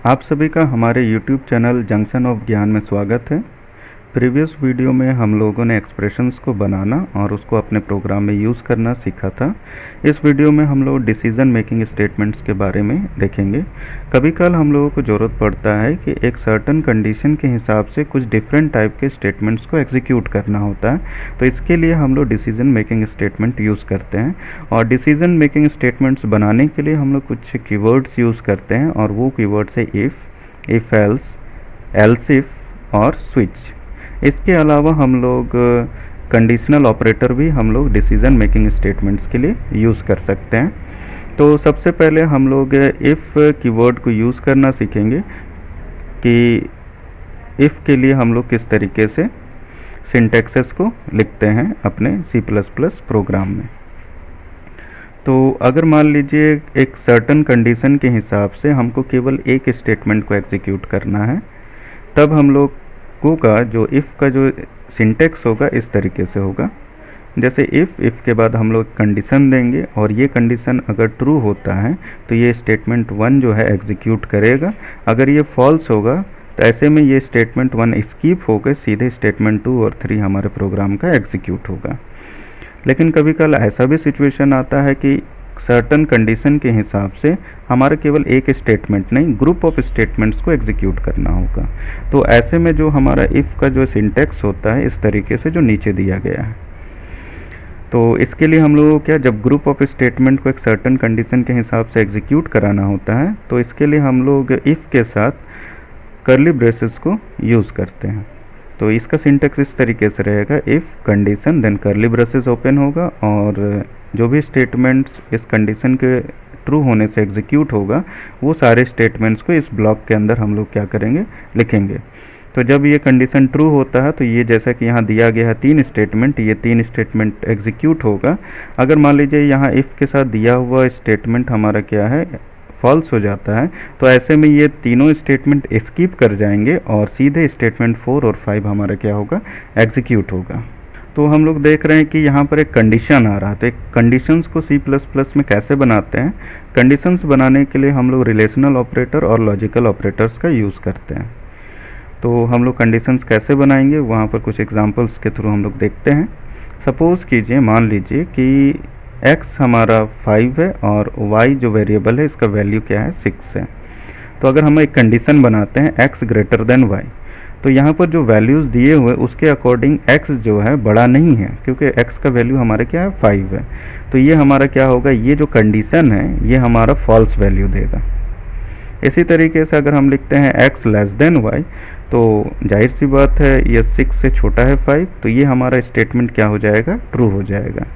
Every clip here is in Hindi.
आप सभी का हमारे YouTube चैनल जंक्शन ऑफ ज्ञान में स्वागत है। प्रीवियस वीडियो में हम लोगों ने एक्सप्रेशंस को बनाना और उसको अपने प्रोग्राम में यूज़ करना सीखा था। इस वीडियो में हम लोग डिसीजन मेकिंग स्टेटमेंट्स के बारे में देखेंगे। कभी कल हम लोगों को ज़रूरत पड़ता है कि एक सर्टन कंडीशन के हिसाब से कुछ डिफरेंट टाइप के स्टेटमेंट्स को एग्जीक्यूट करना होता है, तो इसके लिए हम लोग डिसीजन मेकिंग स्टेटमेंट यूज़ करते हैं। और डिसीजन मेकिंग स्टेटमेंट्स बनाने के लिए हम लोग कुछ कीवर्ड्स यूज़ करते हैं, और वो कीवर्ड्स है इफ़ एल्स इफ और स्विच। इसके अलावा हम लोग कंडीशनल ऑपरेटर भी हम लोग डिसीजन मेकिंग स्टेटमेंट्स के लिए यूज़ कर सकते हैं। तो सबसे पहले हम लोग इफ़ कीवर्ड को यूज़ करना सीखेंगे कि इफ़ के लिए हम लोग किस तरीके से सिंटैक्सेस को लिखते हैं अपने C++ प्रोग्राम में। तो अगर मान लीजिए एक सर्टन कंडीशन के हिसाब से हमको केवल एक स्टेटमेंट को एग्जीक्यूट करना है, तब हम लोग का जो इफ़ का जो सिंटैक्स होगा इस तरीके से होगा। जैसे इफ़ के बाद हम लोग कंडीशन देंगे, और ये कंडीशन अगर ट्रू होता है तो ये स्टेटमेंट 1 जो है एग्जीक्यूट करेगा। अगर ये फॉल्स होगा तो ऐसे में ये स्टेटमेंट 1 स्किप होकर सीधे स्टेटमेंट 2 और 3 हमारे प्रोग्राम का एग्जीक्यूट होगा। लेकिन कभी कल ऐसा भी सिचुएशन आता है कि सर्टन कंडीशन के हिसाब से हमारा केवल एक स्टेटमेंट नहीं, ग्रुप ऑफ स्टेटमेंट्स को एग्जीक्यूट करना होगा। तो ऐसे में जो हमारा इफ़ का जो सिंटैक्स होता है इस तरीके से जो नीचे दिया गया है। तो इसके लिए हम लोगों को जब ग्रुप ऑफ स्टेटमेंट को एक सर्टन कंडीशन के हिसाब से एग्जीक्यूट कराना होता है, तो इसके लिए हम लोग इफ़ के साथ कर्ली ब्रेसेस को यूज़ करते हैं। तो इसका सिंटैक्स इस तरीके से रहेगा, if condition then curly braces open होगा, और जो भी स्टेटमेंट्स इस कंडीशन के ट्रू होने से एग्जीक्यूट होगा वो सारे स्टेटमेंट्स को इस ब्लॉक के अंदर हम लोग क्या करेंगे, लिखेंगे। तो जब ये कंडीशन ट्रू होता है तो ये जैसा कि यहाँ दिया गया है 3 स्टेटमेंट, ये 3 स्टेटमेंट एग्जीक्यूट होगा। अगर मान लीजिए यहाँ इफ़ के साथ दिया हुआ स्टेटमेंट हमारा क्या है, फॉल्स हो जाता है, तो ऐसे में ये तीनों स्टेटमेंट स्किप कर जाएंगे और सीधे स्टेटमेंट 4 और 5 हमारा क्या होगा, एग्जीक्यूट होगा। तो हम लोग देख रहे हैं कि यहाँ पर एक कंडीशन आ रहा है। तो एक कंडीशंस को C++ में कैसे बनाते हैं, कंडीशंस बनाने के लिए हम लोग रिलेशनल ऑपरेटर और लॉजिकल ऑपरेटर्स का यूज़ करते हैं। तो हम लोग कंडीशंस कैसे बनाएंगे वहाँ पर कुछ एग्जांपल्स के थ्रू हम लोग देखते हैं। सपोज़ कीजिए, मान लीजिए कि x हमारा 5 है और y जो वेरिएबल है इसका वैल्यू क्या है, 6 है। तो अगर हम एक कंडीशन बनाते हैं x ग्रेटर देन y, तो यहाँ पर जो वैल्यूज़ दिए हुए उसके अकॉर्डिंग x जो है बड़ा नहीं है, क्योंकि x का वैल्यू हमारे क्या है, 5 है। तो ये हमारा क्या होगा, ये जो कंडीशन है ये हमारा फॉल्स वैल्यू देगा। इसी तरीके से अगर हम लिखते हैं x लेस देन y, तो जाहिर सी बात है ये 6 से छोटा है 5, तो ये हमारा स्टेटमेंट क्या हो जाएगा, ट्रू हो जाएगा।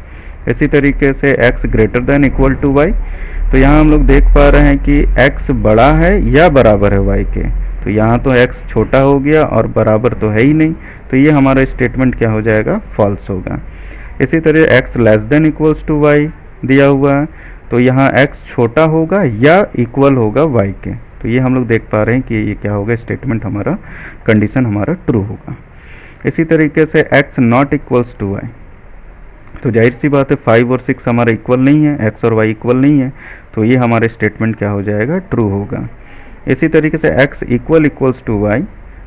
इसी तरीके से x greater than equal to y, तो यहाँ हम लोग देख पा रहे हैं कि x बड़ा है या बराबर है y के। तो यहाँ तो x छोटा हो गया और बराबर तो है ही नहीं, तो ये हमारा स्टेटमेंट क्या हो जाएगा, फॉल्स होगा। इसी तरह x less than equals to y दिया हुआ है, तो यहाँ x छोटा होगा या इक्वल होगा y के। तो ये हम लोग देख पा रहे हैं कि ये क्या होगा, स्टेटमेंट हमारा, कंडीशन हमारा ट्रू होगा। इसी तरीके से x not equals to y, तो जाहिर सी बात है 5 और 6 हमारा इक्वल नहीं है, x और y इक्वल नहीं है, तो ये हमारा स्टेटमेंट क्या हो जाएगा, ट्रू होगा। इसी तरीके से x इक्वल्स टू y,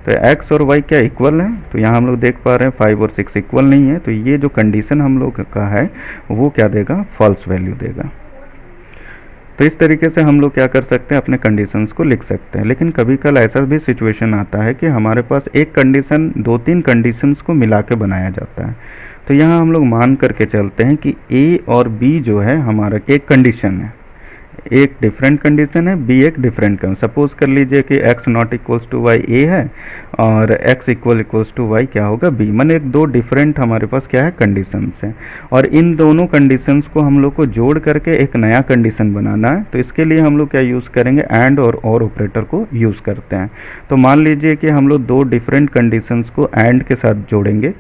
तो x और y क्या इक्वल है, तो यहाँ हम लोग देख पा रहे हैं 5 और 6 इक्वल नहीं है, तो ये जो कंडीशन हम लोग का है वो क्या देगा, फॉल्स वैल्यू देगा। तो इस तरीके से हम लोग क्या कर सकते हैं, अपने कंडीशंस को लिख सकते हैं। लेकिन कभी कल ऐसा भी सिचुएशन आता है कि हमारे पास एक कंडीशन 2-3 कंडीशंस को मिला के बनाया जाता है। तो यहाँ हम लोग मान करके चलते हैं कि A और B जो है हमारा एक कंडीशन है, एक डिफरेंट कंडीशन है, B एक डिफरेंट कंडीशन। सपोज कर लीजिए कि x not equals to y A है और x इक्वल्स टू y क्या होगा, B। मन एक दो डिफरेंट हमारे पास क्या है, कंडीशंस हैं, और इन दोनों कंडीशंस को हम लोग को जोड़ करके एक नया कंडीशन बनाना है। तो इसके लिए हम लोग क्या यूज़ करेंगे, एंड और ऑपरेटर को यूज़ करते हैं। तो मान लीजिए कि हम लोग 2 डिफरेंट कंडीशंस को एंड के साथ जोड़ेंगे,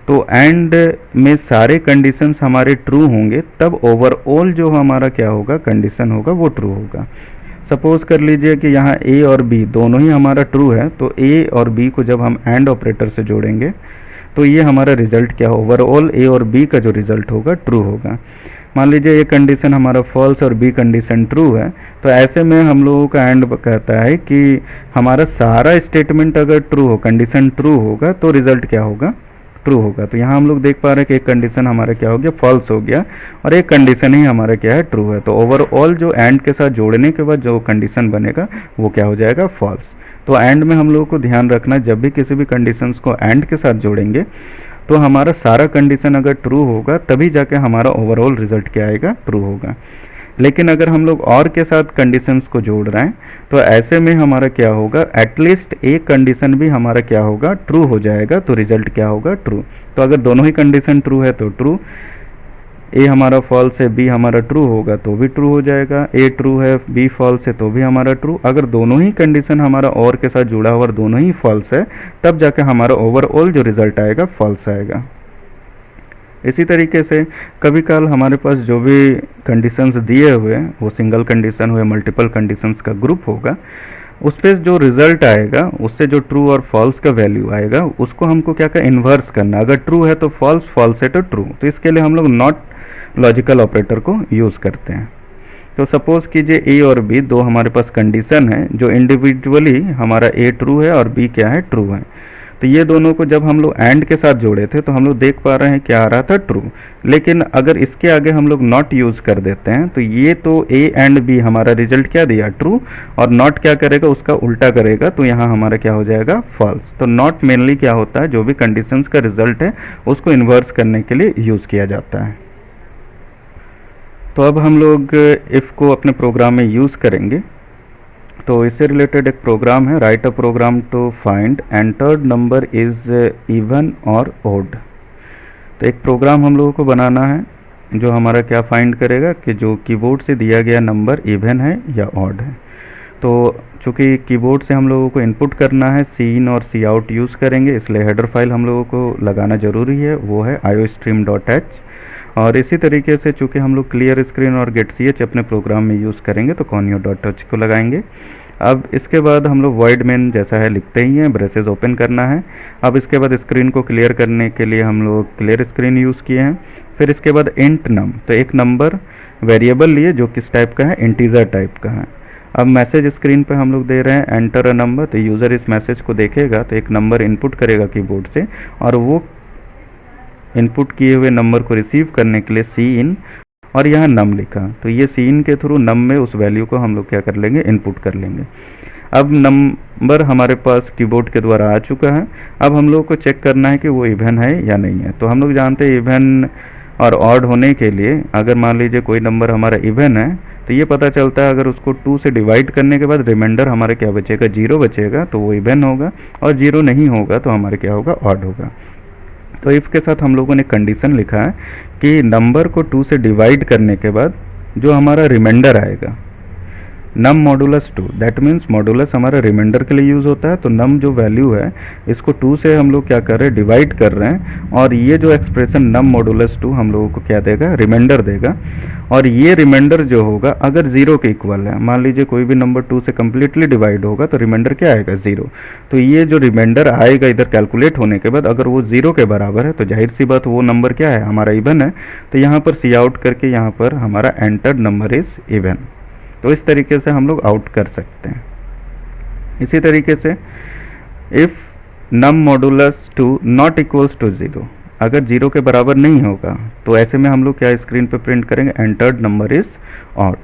तो एंड में सारे कंडीशंस हमारे ट्रू होंगे, तब ओवरऑल जो हमारा क्या होगा, कंडीशन होगा वो ट्रू होगा। सपोज कर लीजिए कि यहाँ A और B दोनों ही हमारा ट्रू है, तो A और B को जब हम एंड ऑपरेटर से जोड़ेंगे तो ये हमारा रिजल्ट क्या होगा, ओवरऑल A और B का जो रिजल्ट होगा ट्रू होगा। मान लीजिए ये कंडीशन हमारा फॉल्स और बी कंडीशन ट्रू है, तो ऐसे में हम लोगों का एंड कहता है कि हमारा सारा स्टेटमेंट अगर ट्रू हो, कंडीशन ट्रू होगा, तो रिजल्ट क्या होगा, ट्रू होगा। तो यहाँ हम लोग देख पा रहे हैं कि एक कंडीशन हमारा क्या हो गया, फॉल्स हो गया, और एक कंडीशन ही हमारा क्या है, ट्रू है। तो ओवरऑल जो एंड के साथ जोड़ने के बाद जो कंडीशन बनेगा वो क्या हो जाएगा, फॉल्स। तो एंड में हम लोगों को ध्यान रखना, जब भी किसी भी कंडीशंस को एंड के साथ जोड़ेंगे तो हमारा सारा कंडीशन अगर ट्रू होगा तभी जाके हमारा ओवरऑल रिजल्ट क्या आएगा, ट्रू होगा। लेकिन अगर हम लोग और के साथ कंडीशंस को जोड़ रहे हैं तो ऐसे में हमारा क्या होगा, एटलीस्ट एक कंडीशन भी हमारा क्या होगा, ट्रू हो जाएगा, तो रिजल्ट क्या होगा, ट्रू। तो अगर दोनों ही कंडीशन ट्रू है तो ट्रू, ए हमारा फॉल्स है, बी हमारा ट्रू होगा तो भी ट्रू हो जाएगा, ए ट्रू है, बी फॉल्स है तो भी हमारा ट्रू। अगर दोनों ही कंडीशन हमारा और के साथ जुड़ा हुआ और दोनों ही फॉल्स है, तब जाके हमारा ओवरऑल जो रिजल्ट आएगा फॉल्स आएगा। इसी तरीके से कभी काल हमारे पास जो भी कंडीशंस दिए हुए वो सिंगल कंडीशन हुए, मल्टीपल कंडीशंस का ग्रुप होगा, उस पर जो रिजल्ट आएगा उससे जो ट्रू और फॉल्स का वैल्यू आएगा उसको हमको क्या का इन्वर्स करना। अगर ट्रू है तो फॉल्स, फॉल्स है तो ट्रू। तो इसके लिए हम लोग नॉट लॉजिकल ऑपरेटर को यूज़ करते हैं। तो सपोज कीजिए ए और बी दो हमारे पास कंडीशन है जो इंडिविजुअली हमारा ए ट्रू है और बी क्या है, ट्रू है। तो ये दोनों को जब हम लोग एंड के साथ जोड़े थे तो हम लोग देख पा रहे हैं क्या आ रहा था, ट्रू। लेकिन अगर इसके आगे हम लोग नॉट यूज कर देते हैं तो ये तो ए एंड बी हमारा रिजल्ट क्या दिया, ट्रू, और नॉट क्या करेगा, उसका उल्टा करेगा, तो यहाँ हमारा क्या हो जाएगा, फॉल्स। तो नॉट मेनली क्या होता है, जो भी कंडीशंस का रिजल्ट है उसको इन्वर्स करने के लिए यूज किया जाता है। तो अब हम लोग इफ को अपने प्रोग्राम में यूज करेंगे। तो इससे रिलेटेड एक प्रोग्राम है, write a program to find entered number is even और ओड। तो एक प्रोग्राम हम लोगों को बनाना है जो हमारा क्या फाइंड करेगा कि जो कीबोर्ड से दिया गया नंबर इवन है या ऑड है। तो चूंकि कीबोर्ड से हम लोगों को इनपुट करना है, सी इन और सी आउट यूज़ करेंगे, इसलिए हेडर फाइल हम लोगों को लगाना ज़रूरी है, वो है iostream.h। और इसी तरीके से चूंकि हम लोग क्लियर स्क्रीन और गेट सी एच अपने प्रोग्राम में यूज़ करेंगे तो conio.h को लगाएंगे। अब इसके बाद हम लोग void main जैसा है लिखते ही हैं, ब्रेसेस ओपन करना है। अब इसके बाद स्क्रीन को क्लियर करने के लिए हम लोग क्लियर स्क्रीन यूज़ किए हैं। फिर इसके बाद इंट नम, तो एक नंबर वेरिएबल लिए जो किस टाइप का है, इंटीजर टाइप का है। अब मैसेज स्क्रीन पे हम लोग दे रहे हैं एंटर अ नंबर, तो यूज़र इस मैसेज को देखेगा तो एक नंबर इनपुट करेगा कीबोर्ड से, और वो इनपुट किए हुए नंबर को रिसीव करने के लिए सी इन और यहाँ नम लिखा, तो ये सी इन के थ्रू नम में उस वैल्यू को हम लोग क्या कर लेंगे, इनपुट कर लेंगे। अब नंबर हमारे पास कीबोर्ड के द्वारा आ चुका है। अब हम लोग को चेक करना है कि वो इवन है या नहीं है। तो हम लोग जानते हैं इवन और ऑड होने के लिए अगर मान लीजिए कोई नंबर हमारा इवन है तो ये पता चलता है अगर उसको 2 से डिवाइड करने के बाद रिमाइंडर हमारा क्या बचेगा, 0 बचेगा, तो वो इवन होगा, और 0 नहीं होगा तो हमारे क्या होगा, ऑड होगा। तो इफ के साथ हम लोगों ने कंडीशन लिखा है कि नंबर को 2 से डिवाइड करने के बाद जो हमारा रिमाइंडर आएगा, नम मॉडुलस 2, दैट मीन्स मॉडुलस हमारा रिमाइंडर के लिए यूज़ होता है। तो नम जो वैल्यू है इसको 2 से हम लोग क्या कर रहे हैं, डिवाइड कर रहे हैं, और ये जो एक्सप्रेशन नम मॉडुलस 2 हम लोगों को क्या देगा, रिमाइंडर देगा। और ये रिमाइंडर जो होगा अगर 0 के इक्वल है, मान लीजिए कोई भी नंबर 2 से कम्प्लीटली डिवाइड होगा तो रिमाइंडर क्या आएगा, 0। तो ये जो रिमाइंडर आएगा इधर कैलकुलेट होने के बाद अगर वो 0 के बराबर है तो जाहिर सी बात वो नंबर क्या है, हमारा इवन है। तो यहाँ पर सी आउट करके यहाँ पर हमारा एंटर्ड नंबर इज इवन। तो इस तरीके से हम लोग आउट कर सकते हैं। इसी तरीके से if num modulus 2 not equals to 0, अगर 0 के बराबर नहीं होगा तो ऐसे में हम लोग क्या स्क्रीन पे प्रिंट करेंगे, entered number is odd,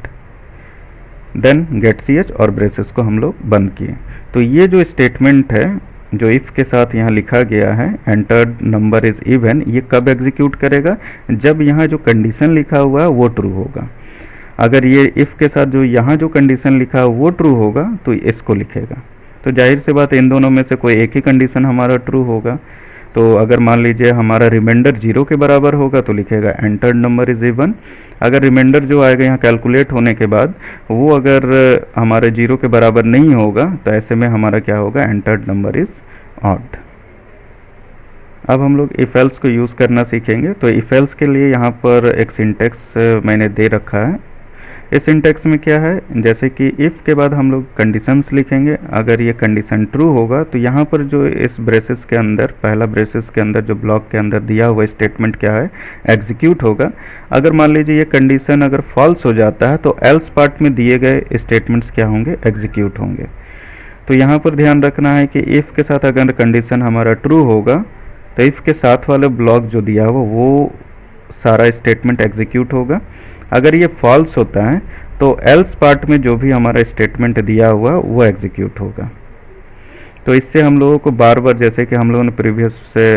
then गेट सी एच और ब्रेसेस को हम लोग बंद किए। तो ये जो स्टेटमेंट है जो इफ के साथ यहाँ लिखा गया है, एंटर्ड नंबर इज इवन, ये कब एग्जीक्यूट करेगा, जब यहाँ जो कंडीशन लिखा हुआ है वो ट्रू होगा। अगर ये इफ के साथ जो यहाँ जो कंडीशन लिखा है वो ट्रू होगा तो इसको लिखेगा। तो जाहिर सी बात इन दोनों में से कोई एक ही कंडीशन हमारा ट्रू होगा। तो अगर मान लीजिए हमारा रिमाइंडर 0 के बराबर होगा तो लिखेगा एंटर्ड नंबर इज इवन। अगर रिमाइंडर जो आएगा यहाँ कैलकुलेट होने के बाद वो अगर हमारे 0 के बराबर नहीं होगा तो ऐसे में हमारा क्या होगा, एंटर्ड नंबर इज ऑड। अब हम लोग इफ एल्स को यूज़ करना सीखेंगे। तो इफ एल्स के लिए यहाँ पर एक सिंटेक्स मैंने दे रखा है, इस सिंटेक्स में क्या है, जैसे कि इफ़ के बाद हम लोग कंडीशंस लिखेंगे। अगर ये कंडीशन ट्रू होगा तो यहाँ पर जो इस ब्रेसेस के अंदर, पहला ब्रेसेस के अंदर जो ब्लॉक के अंदर दिया हुआ स्टेटमेंट क्या है, एग्जीक्यूट होगा। अगर मान लीजिए ये कंडीशन अगर फॉल्स हो जाता है तो एल्स पार्ट में दिए गए स्टेटमेंट्स क्या होंगे, एग्जीक्यूट होंगे। तो यहाँ पर ध्यान रखना है कि इफ़ के साथ अगर कंडीशन हमारा ट्रू होगा तो इफ़ के साथ वाला ब्लॉक जो दिया हुआ वो सारा स्टेटमेंट एग्जीक्यूट होगा। अगर ये फॉल्स होता है तो एल्स पार्ट में जो भी हमारा स्टेटमेंट दिया हुआ वो एग्जीक्यूट होगा। तो इससे हम लोगों को बार बार, जैसे कि हम लोगों ने प्रीवियस से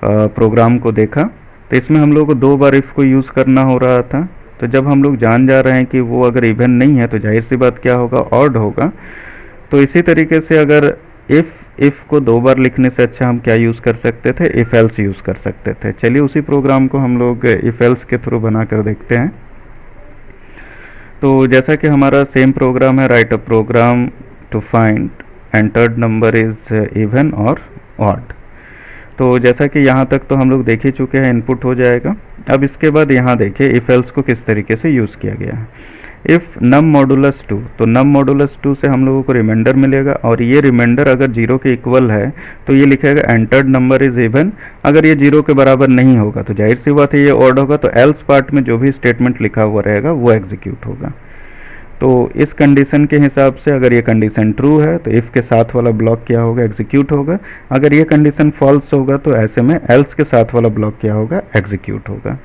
प्रोग्राम को देखा, तो इसमें हम लोगों को 2 बार इफ़ को यूज़ करना हो रहा था। तो जब हम लोग जान जा रहे हैं कि वो अगर इवन नहीं है तो जाहिर सी बात क्या होगा, ऑड होगा। तो इसी तरीके से अगर इफ़ को 2 बार लिखने से अच्छा हम क्या यूज़ कर सकते थे, इफ़ एल्स यूज़ कर सकते थे। चलिए उसी प्रोग्राम को हम लोग इफ़ एल्स के थ्रू बना कर देखते हैं। तो जैसा कि हमारा सेम प्रोग्राम है, write a program to find entered number is even और ऑड। तो जैसा कि यहाँ तक तो हम लोग देख ही चुके हैं, इनपुट हो जाएगा। अब इसके बाद यहाँ देखिए इफ एल्स को किस तरीके से यूज़ किया गया है। इफ नम मॉडुलस 2, तो नम मॉडुलस 2 से हम लोगों को रिमाइंडर मिलेगा और ये रिमाइंडर अगर 0 के इक्वल है तो ये लिखेगा एंटर्ड नंबर इज इवन। अगर ये 0 के बराबर नहीं होगा तो जाहिर सी बात है ये ऑड होगा। तो एल्स पार्ट में जो भी स्टेटमेंट लिखा हुआ रहेगा वो एग्जीक्यूट होगा। तो इस कंडीशन के हिसाब से अगर ये कंडीशन ट्रू है तो इफ़ के साथ वाला ब्लॉक क्या होगा, एग्जीक्यूट होगा। अगर ये कंडीशन फॉल्स होगा तो ऐसे में एल्स के साथ वाला ब्लॉक क्या होगा, एग्जीक्यूट होगा।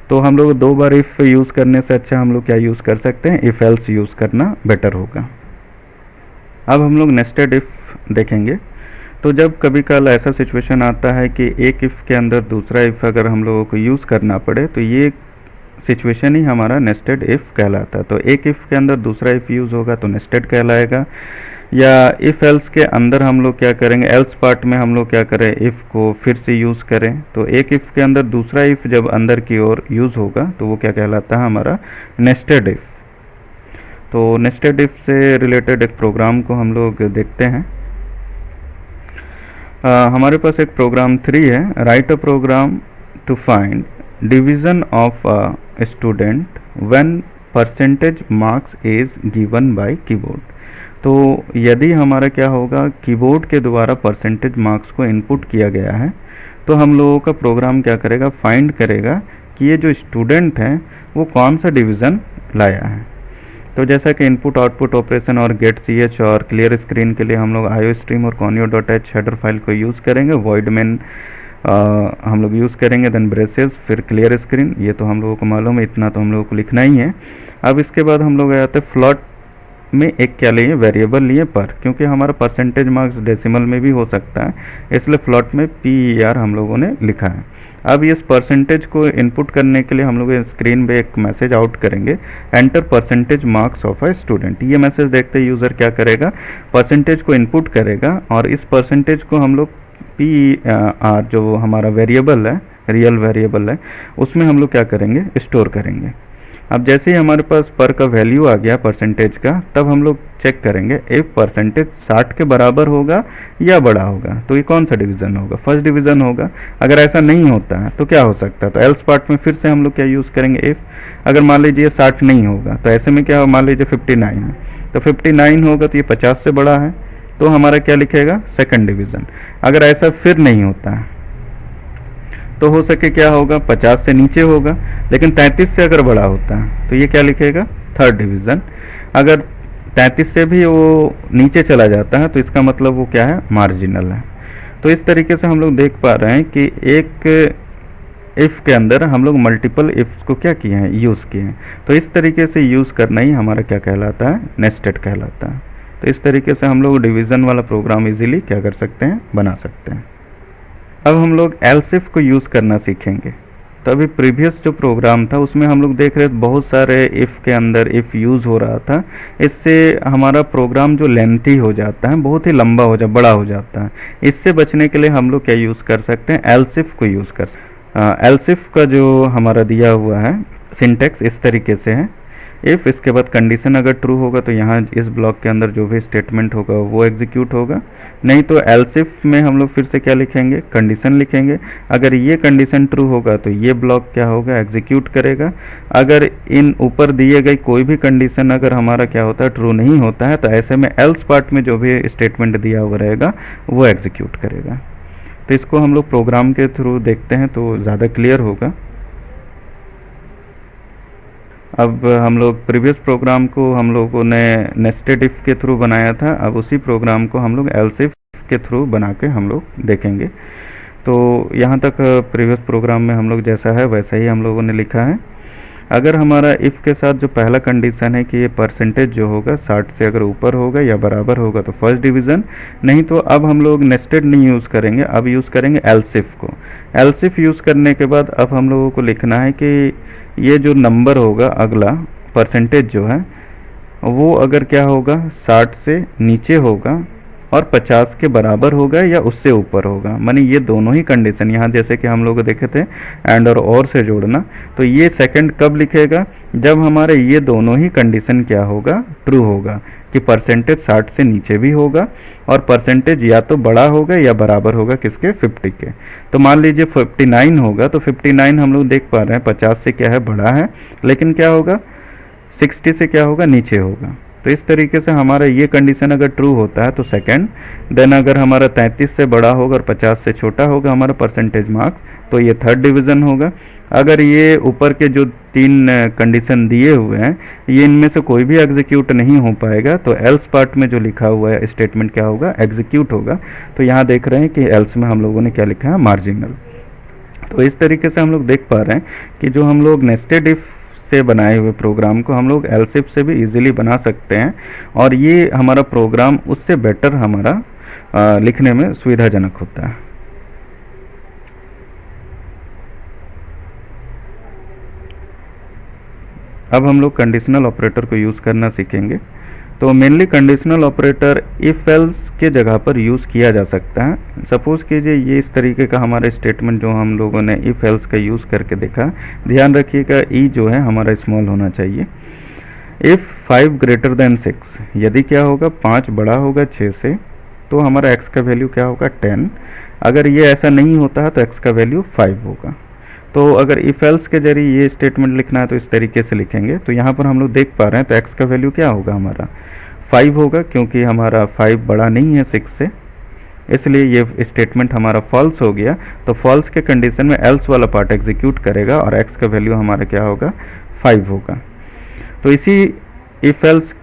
तो हम लोग 2 बार इफ़ यूज़ करने से अच्छा हम लोग क्या यूज़ कर सकते हैं, इफ़ एल्स यूज़ करना बेटर होगा। अब हम लोग नेस्टेड इफ़ देखेंगे। तो जब कभी कल ऐसा सिचुएशन आता है कि एक इफ़ के अंदर दूसरा इफ़ अगर हम लोगों को यूज़ करना पड़े तो ये सिचुएशन ही हमारा नेस्टेड इफ़ कहलाता है। तो एक इफ़ के अंदर दूसरा इफ़ यूज़ होगा तो नेस्टेड कहलाएगा। या इफ़ एल्स के अंदर हम लोग क्या करेंगे, एल्स पार्ट में हम लोग क्या करें, इफ़ को फिर से यूज़ करें। तो एक इफ़ के अंदर दूसरा इफ़ जब अंदर की ओर यूज़ होगा तो वो क्या कहलाता है, हमारा नेस्टेड इफ़। तो नेस्टेड इफ़ से रिलेटेड एक प्रोग्राम को हम लोग देखते हैं। हमारे पास एक प्रोग्राम 3 है, write a program to find division of a student when percentage marks is given by keyboard. तो यदि हमारा क्या होगा, कीबोर्ड के द्वारा परसेंटेज मार्क्स को इनपुट किया गया है तो हम लोगों का प्रोग्राम क्या करेगा, फाइंड करेगा कि ये जो स्टूडेंट है वो कौन सा डिवीज़न लाया है। तो जैसा कि इनपुट आउटपुट ऑपरेशन और गेट ch और क्लियर स्क्रीन के लिए हम लोग IOStream और conio.h हेडर फाइल को यूज़ करेंगे। वॉइड मेन हम लोग यूज़ करेंगे, देन ब्रेसेस, फिर क्लियर स्क्रीन। ये तो हम लोगों को मालूम है, इतना तो हम लोगों को लिखना ही है। अब इसके बाद हम लोग आते हैं फ्लॉट में एक क्या लिए, वेरिएबल लिए पर, क्योंकि हमारा परसेंटेज मार्क्स डेसिमल में भी हो सकता है, इसलिए फ्लॉट में PER हम लोगों ने लिखा है। अब इस परसेंटेज को इनपुट करने के लिए हम लोग स्क्रीन पे एक मैसेज आउट करेंगे, enter percentage marks of a student. ये मैसेज देखते यूज़र क्या करेगा, परसेंटेज को इनपुट करेगा और इस परसेंटेज को हम लोग PER जो हमारा वेरिएबल है, रियल वेरिएबल है, उसमें हम लोग क्या करेंगे, स्टोर करेंगे। अब जैसे ही हमारे पास पर का वैल्यू आ गया परसेंटेज का, तब हम लोग चेक करेंगे इफ परसेंटेज 60 के बराबर होगा या बड़ा होगा तो ये कौन सा डिवीज़न होगा, फर्स्ट डिवीज़न होगा। अगर ऐसा नहीं होता है तो क्या हो सकता है, तो एल्स पार्ट में फिर से हम लोग क्या यूज़ करेंगे, इफ। अगर मान लीजिए 60 नहीं होगा तो ऐसे में क्या, मान लीजिए 59 है, तो 59 होगा तो ये 50 से बड़ा है, तो हमारा क्या लिखेगा, सेकंड डिवीज़न। अगर ऐसा फिर नहीं होता है तो हो सके क्या होगा, 50 से नीचे होगा, लेकिन 33 से अगर बड़ा होता है तो ये क्या लिखेगा, थर्ड डिवीज़न। अगर 33 से भी वो नीचे चला जाता है तो इसका मतलब वो क्या है, मार्जिनल है। तो इस तरीके से हम लोग देख पा रहे हैं कि एक इफ़ के अंदर हम लोग मल्टीपल इफ्स को क्या किए हैं, यूज़ किए हैं। तो इस तरीके से यूज़ करना ही हमारा क्या कहलाता है, नेस्टेड कहलाता है। तो इस तरीके से हम लोग डिवीज़न वाला प्रोग्राम इजीली क्या कर सकते हैं, बना सकते हैं। अब हम लोग एल्स इफ को यूज़ करना सीखेंगे। तो अभी प्रीवियस जो प्रोग्राम था उसमें हम लोग देख रहे थे बहुत सारे इफ़ के अंदर इफ़ यूज़ हो रहा था, इससे हमारा प्रोग्राम जो लेंथी हो जाता है, बहुत ही लंबा हो जा बड़ा हो जाता है। इससे बचने के लिए हम लोग क्या यूज़ कर सकते हैं, एल्स इफ को यूज़ कर सकते हैं। एल्स इफ का जो हमारा दिया हुआ है सिंटेक्स इस तरीके से है इफ़ इसके बाद कंडीशन अगर ट्रू होगा तो यहाँ इस ब्लॉक के अंदर जो भी स्टेटमेंट होगा वो एग्जीक्यूट होगा, नहीं तो एल्स इफ में हम लोग फिर से क्या लिखेंगे, कंडीशन लिखेंगे। अगर ये कंडीशन ट्रू होगा तो ये ब्लॉक क्या होगा, एग्जीक्यूट करेगा। अगर इन ऊपर दिए गई कोई भी कंडीशन अगर हमारा क्या होता है, ट्रू नहीं होता है, तो ऐसे में एल्स पार्ट में जो भी स्टेटमेंट दिया हुआ रहेगा वो एग्जीक्यूट करेगा। तो इसको हम लोग प्रोग्राम के थ्रू देखते हैं तो ज़्यादा क्लियर होगा। अब हम लोग प्रीवियस प्रोग्राम को हम लोगों ने नेस्टेड इफ के थ्रू बनाया था, अब उसी प्रोग्राम को हम लोग एल्स इफ के थ्रू बना के हम लोग देखेंगे। तो यहाँ तक प्रीवियस प्रोग्राम में हम लोग जैसा है वैसा ही हम लोगों ने लिखा है। अगर हमारा इफ़ के साथ जो पहला कंडीशन है कि ये परसेंटेज जो होगा 60 से अगर ऊपर होगा या बराबर होगा तो फर्स्ट डिवीज़न, नहीं तो अब हम लोग नेस्टेड नहीं यूज़ करेंगे, अब यूज़ करेंगे एल्स इफ को। एल्स इफ यूज़ करने के बाद अब हम लोगों को लिखना है कि ये जो नंबर होगा अगला परसेंटेज जो है वो अगर क्या होगा 60 से नीचे होगा और 50 के बराबर होगा या उससे ऊपर होगा, मानी ये दोनों ही कंडीशन, यहाँ जैसे कि हम लोग देखे थे एंड और से जोड़ना, तो ये सेकंड कब लिखेगा, जब हमारे ये दोनों ही कंडीशन क्या होगा, ट्रू होगा कि परसेंटेज 60 से नीचे भी होगा और परसेंटेज या तो बड़ा होगा या बराबर होगा किसके, 50 के। तो मान लीजिए 59 होगा तो 59 हम लोग देख पा रहे हैं 50 से क्या है, बड़ा है, लेकिन क्या होगा 60 से क्या होगा, नीचे होगा। तो इस तरीके से हमारा ये कंडीशन अगर ट्रू होता है तो सेकंड, देन अगर हमारा 33 से बड़ा होगा और 50 से छोटा होगा हमारा परसेंटेज मार्क्स तो ये थर्ड डिवीज़न होगा। अगर ये ऊपर के जो 3 कंडीशन दिए हुए हैं ये इनमें से कोई भी एग्जीक्यूट नहीं हो पाएगा तो एल्स पार्ट में जो लिखा हुआ है स्टेटमेंट क्या होगा, एग्जीक्यूट होगा। तो यहाँ देख रहे हैं कि एल्स में हम लोगों ने क्या लिखा है, मार्जिनल। तो इस तरीके से हम लोग देख पा रहे हैं कि जो हम लोग नेस्टेड इफ से बनाए हुए प्रोग्राम को हम लोग एल्स इफ से भी इजीली बना सकते हैं और ये हमारा प्रोग्राम उससे बेटर हमारा लिखने में सुविधाजनक होता है। अब हम लोग कंडीशनल ऑपरेटर को यूज़ करना सीखेंगे। तो mainly conditional operator if else के जगह पर यूज़ किया जा सकता है। सपोज कीजिए ये इस तरीके का हमारा स्टेटमेंट जो हम लोगों ने इफ एल्स का यूज़ करके देखा, ध्यान रखिएगा ई जो है हमारा स्मॉल होना चाहिए। इफ़ 5 ग्रेटर देन 6, यदि क्या होगा 5 बड़ा होगा 6 से तो हमारा x का वैल्यू क्या होगा, 10। अगर ये ऐसा नहीं होता है तो x का वैल्यू 5 होगा। तो अगर इफ एल्स के जरिए ये स्टेटमेंट लिखना है तो इस तरीके से लिखेंगे। तो यहाँ पर हम लोग देख पा रहे हैं तो x का वैल्यू क्या होगा, हमारा 5 होगा, क्योंकि हमारा 5 बड़ा नहीं है 6 से, इसलिए ये स्टेटमेंट हमारा फॉल्स हो गया। तो फॉल्स के कंडीशन में एल्स वाला पार्ट एग्जीक्यूट करेगा और x का वैल्यू हमारा क्या होगा, 5 होगा। तो इसी इफ एल्स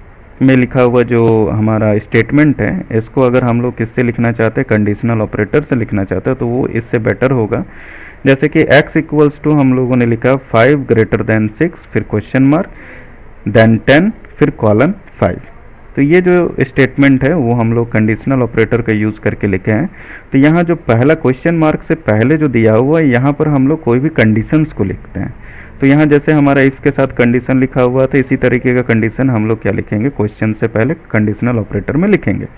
में लिखा हुआ जो हमारा स्टेटमेंट है इसको अगर हम लोग किससे लिखना चाहते हैं, कंडीशनल ऑपरेटर से लिखना चाहते हैं तो वो इससे बेटर होगा। जैसे कि x इक्वल्स टू हम लोगों ने लिखा 5 ग्रेटर देन 6, फिर क्वेश्चन मार्क, देन 10, फिर कॉलन 5। तो ये जो स्टेटमेंट है वो हम लोग कंडीशनल ऑपरेटर का यूज़ करके लिखे हैं। तो यहाँ जो पहला क्वेश्चन मार्क से पहले जो दिया हुआ है यहाँ पर हम लोग कोई भी कंडीशंस को लिखते हैं। तो यहाँ जैसे हमारा इफ़ के साथ कंडीशन लिखा हुआ था इसी तरीके का कंडीशन हम लोग क्या लिखेंगे, क्वेश्चन से पहले कंडीशनल ऑपरेटर में लिखेंगे।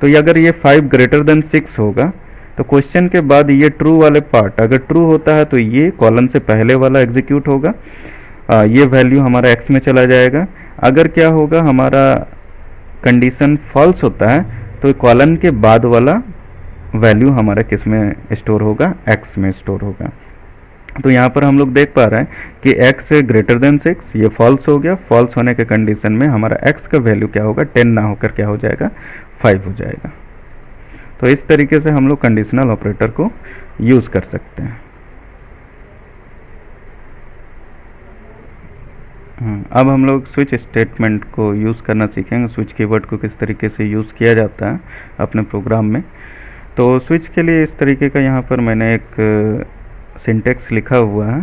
तो ये अगर ये 5 ग्रेटर देन 6 होगा तो क्वेश्चन के बाद ये ट्रू वाले पार्ट अगर ट्रू होता है तो ये कॉलन से पहले वाला एग्जीक्यूट होगा, ये वैल्यू हमारा x में चला जाएगा। अगर क्या होगा हमारा कंडीशन फॉल्स होता है तो कॉलन के बाद वाला वैल्यू हमारा किस में स्टोर होगा, x में स्टोर होगा। तो यहाँ पर हम लोग देख पा रहे हैं कि x ग्रेटर देन 6, ये फॉल्स हो गया। फॉल्स होने के कंडीशन में हमारा x का वैल्यू क्या होगा, 10 ना होकर क्या हो जाएगा, 5 हो जाएगा। तो इस तरीके से हम लोग कंडीशनल ऑपरेटर को यूज़ कर सकते हैं। अब हम लोग स्विच स्टेटमेंट को यूज़ करना सीखेंगे, स्विच कीवर्ड को किस तरीके से यूज़ किया जाता है अपने प्रोग्राम में। तो स्विच के लिए इस तरीके का यहाँ पर मैंने एक सिंटेक्स लिखा हुआ है।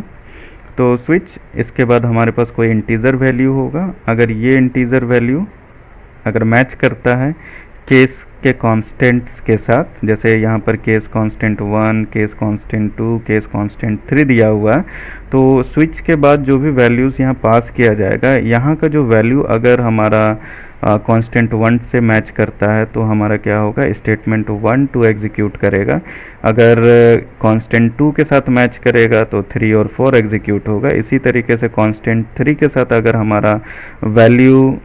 तो स्विच, इसके बाद हमारे पास कोई इंटीजर वैल्यू होगा। अगर ये इंटीजर वैल्यू अगर मैच करता है केस के कांस्टेंट्स के साथ, जैसे यहाँ पर case constant 1, case constant 2, case constant 3 दिया हुआ है, तो स्विच के बाद जो भी वैल्यूज़ यहाँ पास किया जाएगा, यहाँ का जो वैल्यू अगर हमारा कांस्टेंट 1 से मैच करता है तो हमारा क्या होगा, स्टेटमेंट 1 2 एग्जीक्यूट करेगा। अगर कांस्टेंट 2 के साथ मैच करेगा तो 3 और 4 एग्जीक्यूट होगा। इसी तरीके से कांस्टेंट 3 के साथ अगर हमारा वैल्यू,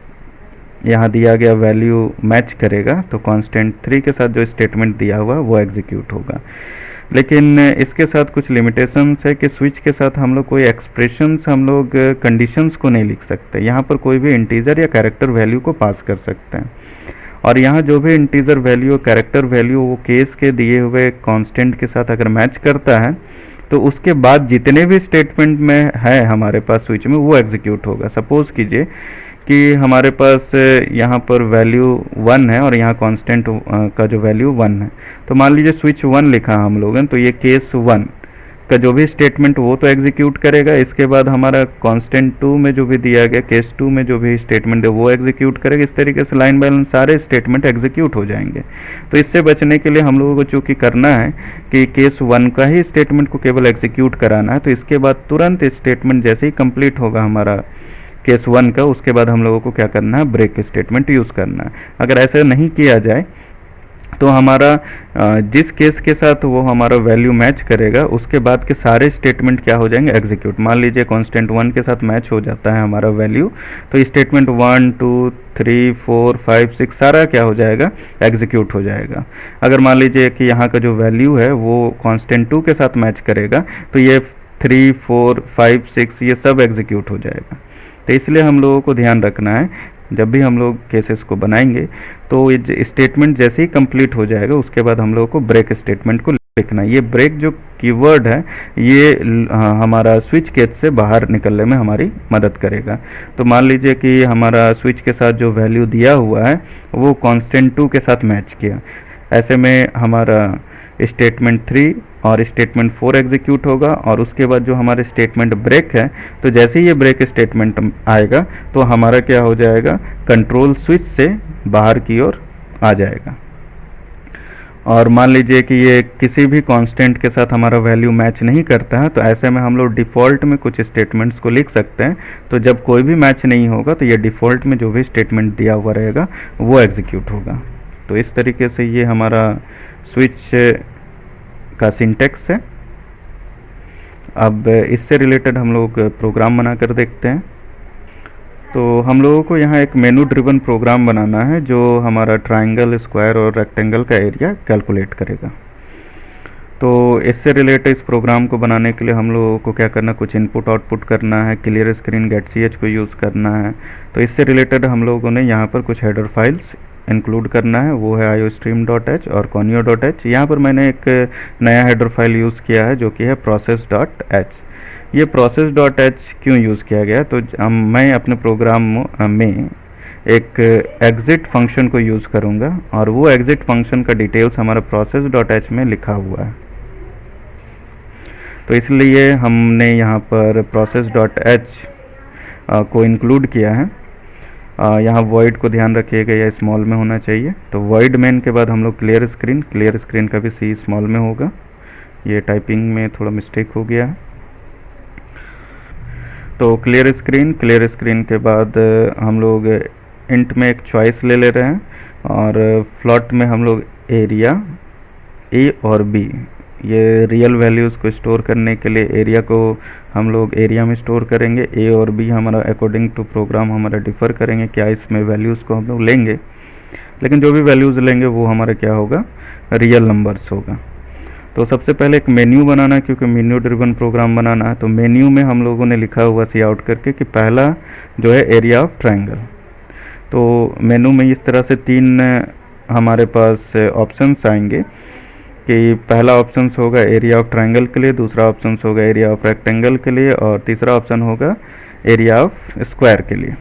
यहाँ दिया गया वैल्यू मैच करेगा तो कांस्टेंट 3 के साथ जो स्टेटमेंट दिया हुआ वो एग्जीक्यूट होगा। लेकिन इसके साथ कुछ लिमिटेशंस है कि स्विच के साथ हम लोग कोई एक्सप्रेशंस, हम लोग कंडीशंस को नहीं लिख सकते। यहाँ पर कोई भी इंटीजर या कैरेक्टर वैल्यू को पास कर सकते हैं, और यहाँ जो भी इंटीजर वैल्यू, कैरेक्टर वैल्यू वो केस के दिए हुए कांस्टेंट के साथ अगर मैच करता है तो उसके बाद जितने भी स्टेटमेंट में है हमारे पास स्विच में वो एग्जीक्यूट होगा। सपोज कीजिए कि हमारे पास यहाँ पर वैल्यू 1 है और यहाँ कांस्टेंट का जो वैल्यू 1 है, तो मान लीजिए स्विच 1 लिखा हम लोगों ने, तो ये केस 1 का जो भी स्टेटमेंट वो तो एग्जीक्यूट करेगा। इसके बाद हमारा कांस्टेंट 2 में जो भी दिया गया, केस 2 में जो भी स्टेटमेंट है वो एग्जीक्यूट करेगा। इस तरीके से लाइन बाय लाइन सारे स्टेटमेंट एग्जीक्यूट हो जाएंगे। तो इससे बचने के लिए हम लोगों को चूंकि करना है कि केस 1 का ही स्टेटमेंट को केवल एग्जीक्यूट कराना है, तो इसके बाद तुरंत स्टेटमेंट जैसे ही कंप्लीट होगा हमारा केस 1 का, उसके बाद हम लोगों को क्या करना है, ब्रेक स्टेटमेंट यूज करना है। अगर ऐसा नहीं किया जाए तो हमारा जिस केस के साथ वो हमारा वैल्यू मैच करेगा उसके बाद के सारे स्टेटमेंट क्या हो जाएंगे, एग्जीक्यूट। मान लीजिए कांस्टेंट 1 के साथ मैच हो जाता है हमारा वैल्यू, तो स्टेटमेंट 1 2 3 4 5 6 सारा क्या हो जाएगा, एग्जीक्यूट हो जाएगा। अगर मान लीजिए कि यहाँ का जो वैल्यू है वो कांस्टेंट 2 के साथ मैच करेगा तो ये 3 4 5 6 ये सब एग्जीक्यूट हो जाएगा। तो इसलिए हम लोगों को ध्यान रखना है जब भी हम लोग केसेस को बनाएंगे तो ये स्टेटमेंट जैसे ही कंप्लीट हो जाएगा उसके बाद हम लोगों को ब्रेक स्टेटमेंट को लिखना है। ये ब्रेक जो कीवर्ड है ये हमारा स्विच केस से बाहर निकलने में हमारी मदद करेगा। तो मान लीजिए कि हमारा स्विच के साथ जो वैल्यू दिया हुआ है वो कांस्टेंट 2 के साथ मैच किया, ऐसे में हमारा स्टेटमेंट 3 और स्टेटमेंट 4 एग्जीक्यूट होगा, और उसके बाद जो हमारे स्टेटमेंट ब्रेक है तो जैसे ही ये ब्रेक स्टेटमेंट आएगा तो हमारा क्या हो जाएगा, कंट्रोल स्विच से बाहर की ओर आ जाएगा। और मान लीजिए कि ये किसी भी कांस्टेंट के साथ हमारा वैल्यू मैच नहीं करता है, तो ऐसे में हम लोग डिफ़ॉल्ट में कुछ स्टेटमेंट्स को लिख सकते हैं। तो जब कोई भी मैच नहीं होगा तो ये डिफ़ॉल्ट में जो भी स्टेटमेंट दिया हुआ रहेगा वो एग्जीक्यूट होगा। तो इस तरीके से ये हमारा स्विच का सिंटेक्स है। अब इससे रिलेटेड हम लोग प्रोग्राम बनाकर देखते हैं। तो हम लोगों को यहाँ एक मेनू ड्रिवन प्रोग्राम बनाना है जो हमारा ट्रायंगल, स्क्वायर और रेक्टेंगल का एरिया कैलकुलेट करेगा। तो इससे रिलेटेड इस प्रोग्राम को बनाने के लिए हम लोगों को क्या करना, कुछ इनपुट आउटपुट करना है, क्लियर स्क्रीन गेट ch को यूज़ करना है। तो इससे रिलेटेड हम लोगों ने यहाँ पर कुछ हेडर फाइल्स इंक्लूड करना है, वो है iostream.h और conio.h। यहाँ पर मैंने एक नया हेडर फाइल यूज़ किया है जो कि है process.h। ये process.h क्यों यूज़ किया गया, तो मैं अपने प्रोग्राम में एक एग्जिट फंक्शन को यूज़ करूँगा और वो एग्जिट फंक्शन का डिटेल्स हमारा process.h में लिखा हुआ है। तो इसलिए हमने यहाँ पर process.h को इंक्लूड किया है। यहाँ void को ध्यान रखिएगा, यह स्मॉल में होना चाहिए। तो void मेन के बाद हम लोग क्लियर स्क्रीन का भी C स्मॉल में होगा। ये टाइपिंग में थोड़ा मिस्टेक हो गया है। तो क्लियर स्क्रीन के बाद हम लोग इंट में एक चॉइस ले रहे हैं, और फ्लॉट में हम लोग एरिया A और B, ये रियल वैल्यूज़ को स्टोर करने के लिए एरिया को हम लोग एरिया में स्टोर करेंगे। A और B हमारा अकॉर्डिंग टू प्रोग्राम हमारा डिफ़र करेंगे, क्या इसमें वैल्यूज़ को हम लोग लेंगे, लेकिन जो भी वैल्यूज़ लेंगे वो हमारा क्या होगा, रियल नंबर्स होगा। तो सबसे पहले एक मेन्यू बनाना है, क्योंकि मेन्यू ड्रिवन प्रोग्राम बनाना है। तो मेन्यू में हम लोगों ने लिखा हुआ सी आउट करके कि पहला जो है एरिया ऑफ ट्रायंगल। तो मेनू में इस तरह से 3 हमारे पास ऑप्शंस आएंगे कि पहला ऑप्शन होगा एरिया ऑफ ट्रायंगल के लिए, दूसरा ऑप्शन होगा एरिया ऑफ रेक्टेंगल के लिए, और तीसरा ऑप्शन होगा एरिया ऑफ स्क्वायर के लिए।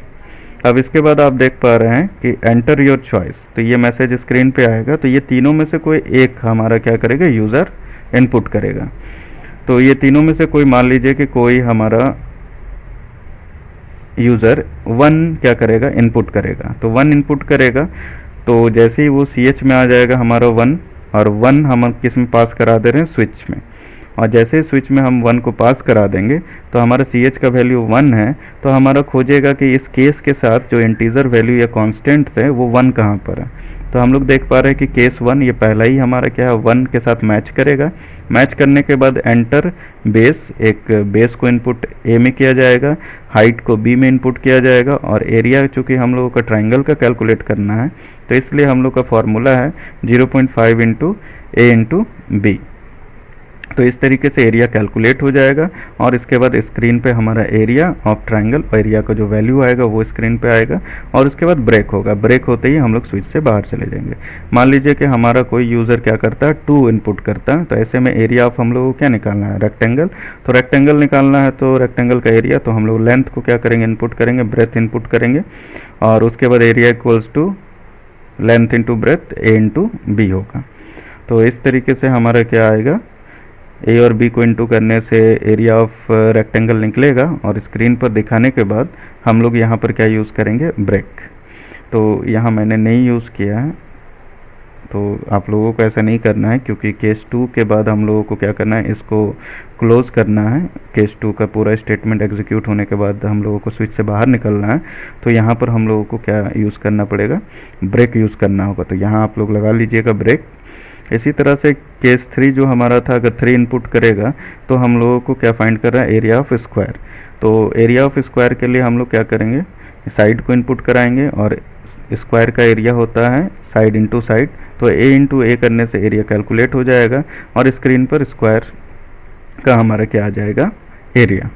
अब इसके बाद आप देख पा रहे हैं कि एंटर योर चॉइस, तो ये मैसेज स्क्रीन पे आएगा। तो ये तीनों में से कोई एक हमारा क्या करेगा, यूज़र इनपुट करेगा। तो ये तीनों में से कोई, मान लीजिए कि कोई हमारा यूज़र 1 क्या करेगा, इनपुट करेगा। तो 1 इनपुट करेगा, तो जैसे ही वो CH में आ जाएगा हमारा 1, और 1 हम किस में पास करा दे रहे हैं, स्विच में। और जैसे ही स्विच में हम 1 को पास करा देंगे तो हमारा सी एच का वैल्यू 1 है, तो हमारा खोजेगा कि इस केस के साथ जो इंटीजर वैल्यू या कॉन्स्टेंट्स है वो 1 कहाँ पर है। तो हम लोग देख पा रहे हैं कि केस 1 ये पहला ही हमारा क्या है 1 के साथ मैच करेगा। मैच करने के बाद एंटर बेस, एक बेस को इनपुट ए में किया जाएगा, हाइट को बी में इनपुट किया जाएगा, और एरिया चूंकि हम लोगों का ट्राइंगल का कैलकुलेट करना है तो इसलिए हम लोग का फॉर्मूला है 0.5 इंटू ए इंटू बी। तो इस तरीके से एरिया कैलकुलेट हो जाएगा और इसके बाद स्क्रीन पे हमारा एरिया ऑफ ट्राइंगल, एरिया का जो वैल्यू आएगा वो स्क्रीन पे आएगा और उसके बाद ब्रेक होगा। ब्रेक होते ही हम लोग स्विच से बाहर चले जाएंगे। मान लीजिए कि हमारा कोई यूज़र क्या करता है 2 इनपुट करता है, तो ऐसे में एरिया ऑफ हम लोग को क्या निकालना है रेक्टेंगल। तो रेक्टेंगल निकालना है तो रेक्टेंगल का एरिया, तो हम लोग लेंथ को क्या करेंगे इनपुट करेंगे, ब्रेथ इनपुट करेंगे और उसके बाद area equals to length into breadth a into b होगा। तो इस तरीके से हमारा क्या आएगा, ए और बी को इंटू करने से एरिया ऑफ रेक्टेंगल निकलेगा और स्क्रीन पर दिखाने के बाद हम लोग यहाँ पर क्या यूज़ करेंगे ब्रेक। तो यहाँ मैंने नहीं यूज़ किया है, तो आप लोगों को ऐसा नहीं करना है क्योंकि केस 2 के बाद हम लोगों को क्या करना है, इसको क्लोज करना है। केस 2 का पूरा स्टेटमेंट एग्जीक्यूट होने के बाद हम लोगों को स्विच से बाहर निकलना है, तो यहाँ पर हम लोगों को क्या यूज़ करना पड़ेगा, ब्रेक यूज़ करना होगा। तो यहाँ आप लोग लगा लीजिएगा ब्रेक। इसी तरह से केस 3 जो हमारा था, अगर 3 इनपुट करेगा तो हम लोगों को क्या फाइंड कर रहा है, एरिया ऑफ स्क्वायर। तो एरिया ऑफ स्क्वायर के लिए हम लोग क्या करेंगे, साइड को इनपुट कराएंगे और स्क्वायर का एरिया होता है साइड इंटू साइड, तो ए इंटू ए करने से एरिया कैलकुलेट हो जाएगा और स्क्रीन पर स्क्वायर का हमारा क्या आ जाएगा, एरिया।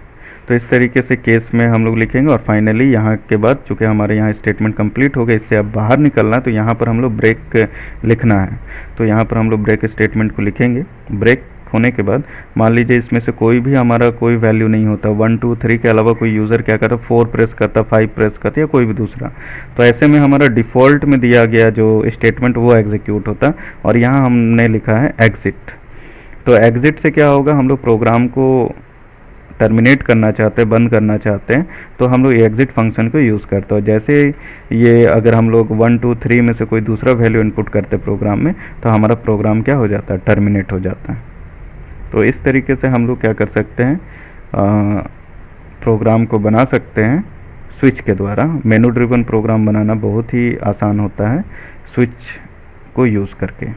तो इस तरीके से केस में हम लोग लिखेंगे और फाइनली यहाँ के बाद चूँकि हमारे यहाँ स्टेटमेंट कंप्लीट हो गया, इससे अब बाहर निकलना है तो यहाँ पर हम लोग ब्रेक लिखना है। तो यहाँ पर हम लोग ब्रेक स्टेटमेंट को लिखेंगे। ब्रेक होने के बाद मान लीजिए इसमें से कोई भी हमारा कोई वैल्यू नहीं होता, 1 2 3 के अलावा कोई यूज़र क्या करता 4 प्रेस करता, 5 प्रेस करता या कोई भी दूसरा, तो ऐसे में हमारा डिफ़ॉल्ट में दिया गया जो स्टेटमेंट वो एग्जीक्यूट होता और यहाँ हमने लिखा है एग्जिट। तो एग्जिट से क्या होगा, हम लोग प्रोग्राम को टर्मिनेट करना चाहते हैं, बंद करना चाहते हैं, तो हम लोग एग्जिट फंक्शन को यूज़ करते हैं। जैसे ये अगर हम लोग 1 2 3 में से कोई दूसरा वैल्यू इनपुट करते हैं प्रोग्राम में, तो हमारा प्रोग्राम क्या हो जाता है, टर्मिनेट हो जाता है। तो इस तरीके से हम लोग क्या कर सकते हैं, प्रोग्राम को बना सकते हैं स्विच के द्वारा। मेनू ड्रिवन प्रोग्राम बनाना बहुत ही आसान होता है स्विच को यूज़ करके।